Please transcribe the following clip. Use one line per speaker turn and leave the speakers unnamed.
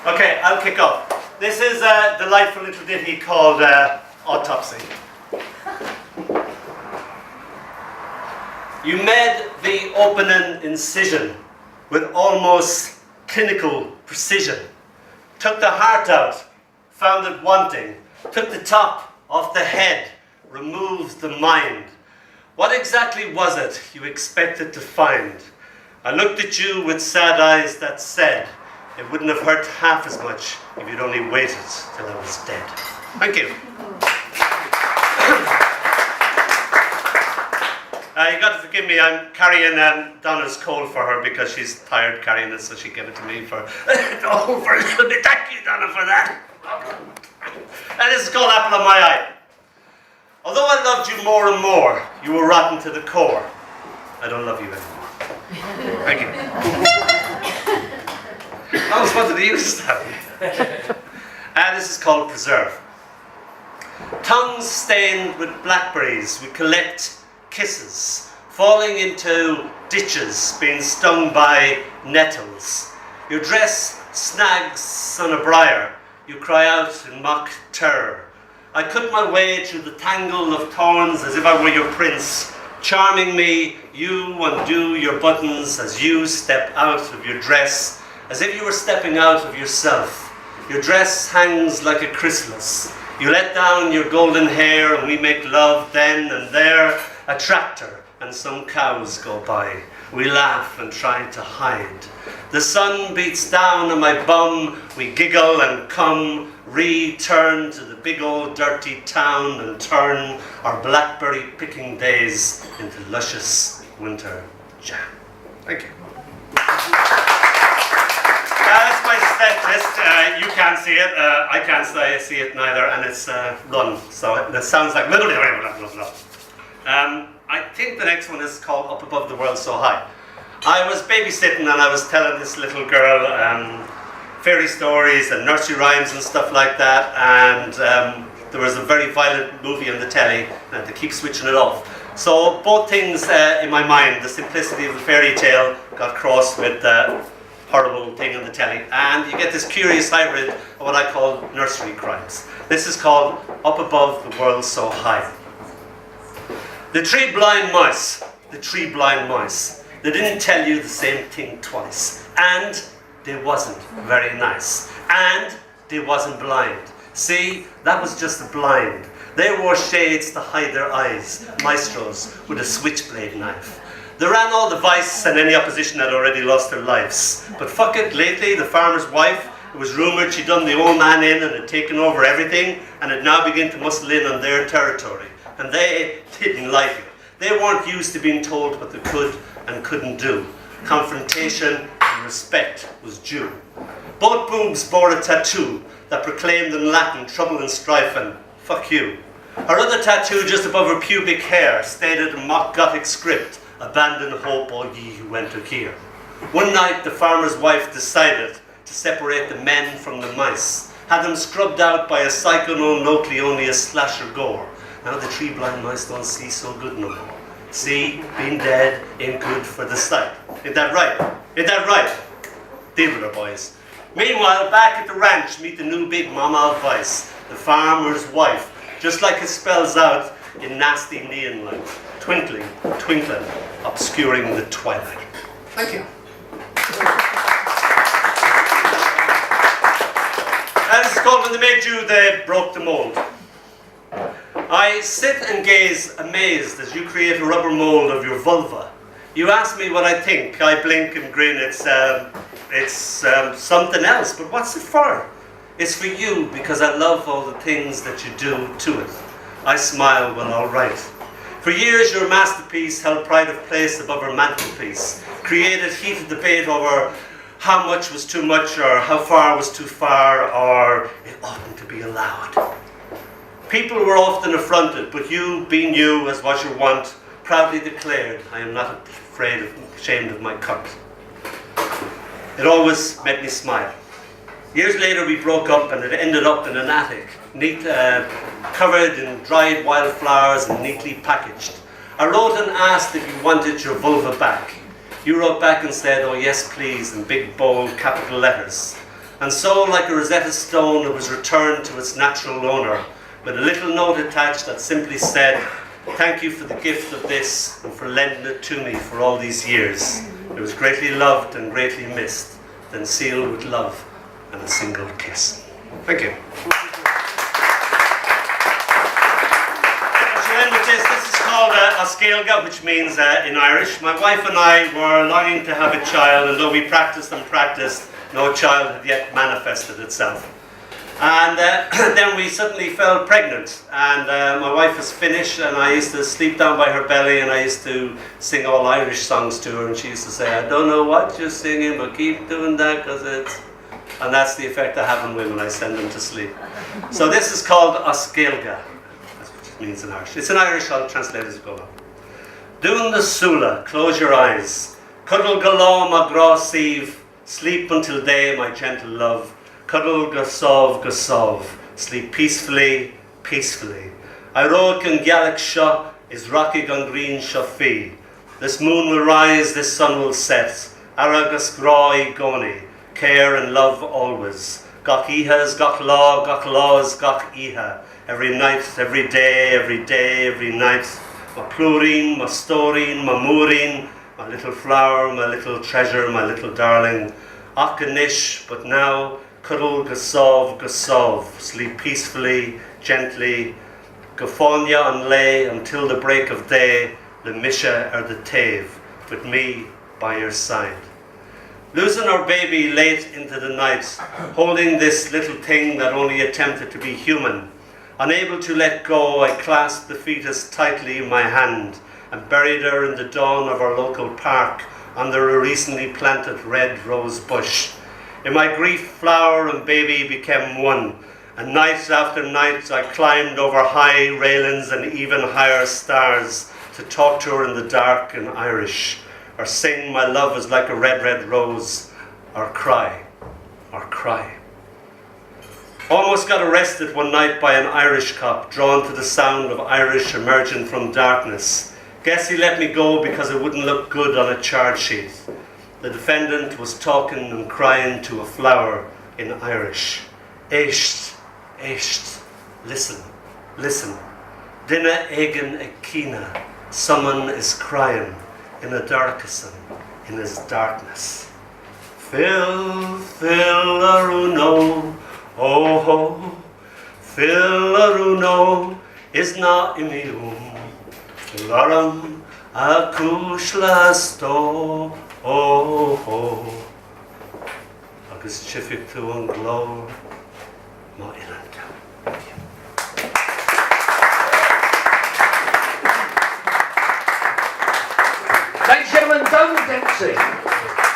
Okay, I'll kick off. This is a delightful little ditty called Autopsy. You made the opening incision with almost clinical precision. Took the heart out, found it wanting. Took the top off the head, removed the mind. What exactly was it you expected to find? I looked at you with sad eyes that said, it wouldn't have hurt half as much if you'd only waited till I was dead. Thank you. You got to forgive me, I'm carrying Donna's coal for her because she's tired carrying it, so she gave it to me for for a little bit. Thank you, Donna, for that. And this is called Apple of My Eye. Although I loved you more and more, you were rotten to the core. I don't love you anymore. Thank you. I always wanted to use that. And this is called Preserve. Tongues stained with blackberries, we collect kisses, falling into ditches, being stung by nettles. Your dress snags on a briar, you cry out in mock terror. I cut my way through the tangle of thorns as if I were your prince, charming me, you undo your buttons as you step out of your dress, as if you were stepping out of yourself. Your dress hangs like a chrysalis. You let down your golden hair and we make love then and there. A tractor and some cows go by. We laugh and try to hide. The sun beats down on my bum. We giggle and come, return to the big old dirty town and turn our blackberry picking days into luscious winter jam. Thank you. That's my step list. You can't see it. I can't see it neither, and it's run. So it sounds like blah, blah, blah, blah, blah. I think the next one is called Up Above the World So High. I was babysitting and I was telling this little girl fairy stories and nursery rhymes and stuff like that, and there was a very violent movie on the telly and I had to keep switching it off. So both things in my mind, the simplicity of the fairy tale got crossed with the horrible thing on the telly, and you get this curious hybrid of what I call nursery crimes. This is called Up Above the World So High. The three blind mice, they didn't tell you the same thing twice, and they wasn't very nice, and they wasn't blind. See, that was just a blind. They wore shades to hide their eyes, maestros with a switchblade knife. They ran all the vice and any opposition had already lost their lives. But fuck it, lately the farmer's wife, it was rumoured she'd done the old man in and had taken over everything and had now begun to muscle in on their territory. And they didn't like it. They weren't used to being told what they could and couldn't do. Confrontation and respect was due. Both boobs bore a tattoo that proclaimed in Latin trouble and strife and fuck you. Her other tattoo just above her pubic hair stated in mock Gothic script, abandon hope all ye who enter here. One night the farmer's wife decided to separate the men from the mice, had them scrubbed out by a psychonucleoneous slasher gore. Now the three blind mice don't see so good no more. See, being dead ain't good for the sight. Ain't that right? Ain't that right? Deal with her, boys. Meanwhile, back at the ranch, meet the new big mama of vice, the farmer's wife, just like it spells out in nasty neon light, twinkling, twinkling, obscuring the twilight. Thank you. This is called When They Made You, They Broke the Mold. I sit and gaze amazed as you create a rubber mold of your vulva. You ask me what I think, I blink and grin, it's something else, but what's it for? It's for you because I love all the things that you do to it. I smile, well, all right. For years your masterpiece held pride of place above her mantelpiece, created heated debate over how much was too much or how far was too far or it oughtn't to be allowed. People were often affronted, but you, being you, as was your wont, proudly declared, I am not ashamed of my cunt. It always made me smile. Years later we broke up and it ended up in an attic, covered in dried wildflowers and neatly packaged. I wrote and asked if you wanted your vulva back. You wrote back and said, oh yes please, in big bold capital letters. And so, like a Rosetta Stone, it was returned to its natural owner, with a little note attached that simply said, "Thank you for the gift of this and for lending it to me for all these years. It was greatly loved and greatly missed, then sealed with love and a single kiss." Thank you. This is called a scéalga, which means in Irish. My wife and I were longing to have a child, and though we practiced and practiced, no child had yet manifested itself. And then we suddenly fell pregnant, and my wife was Finnish, and I used to sleep down by her belly, and I used to sing all Irish songs to her, and she used to say, "I don't know what you're singing, but keep doing that, because it's..." And that's the effect I have on women. I send them to sleep. So this is called a scéalga. That's what it means in Irish. It's in Irish, I'll translate as we go on. Doing the sula, close your eyes. Cuddle galore ma gra sieve. Sleep until day, my gentle love. Cuddle gasov, sleep peacefully, peacefully. I roke and gallic shot is rocky on green shafi. This moon will rise, this sun will set. Aragus groi goni, care and love always. Gach ihas, gach laws, gach iha. Every night, every day, every day, every night. Ma plurin, ma storin, ma murin, my little flower, my little treasure, my little darling. Akanish, but now, cuddle gasov, sleep peacefully, gently. Gafonia and lay until the break of day, the misha or the tave, with me by your side. Losing our baby late into the night, holding this little thing that only attempted to be human. Unable to let go, I clasped the fetus tightly in my hand and buried her in the dawn of our local park under a recently planted red rose bush. In my grief, flower and baby became one, and night after night I climbed over high railings and even higher stars to talk to her in the dark in Irish, or sing my love is like a red, red rose, or cry, or cry. Almost got arrested one night by an Irish cop, drawn to the sound of Irish emerging from darkness. Guess he let me go because it wouldn't look good on a charge sheet. The defendant was talking and crying to a flower in Irish. Éist, éist, listen, listen. Dinna egan ekina, someone is crying in a darkison, in his darkness. Phil, Phil aruno, oh ho, Phil aruno is not imium. Laram akushla sto, oh ho. Agus chifik to an glor, ma ilanta.
Ladies and gentlemen, Donall Dempsey.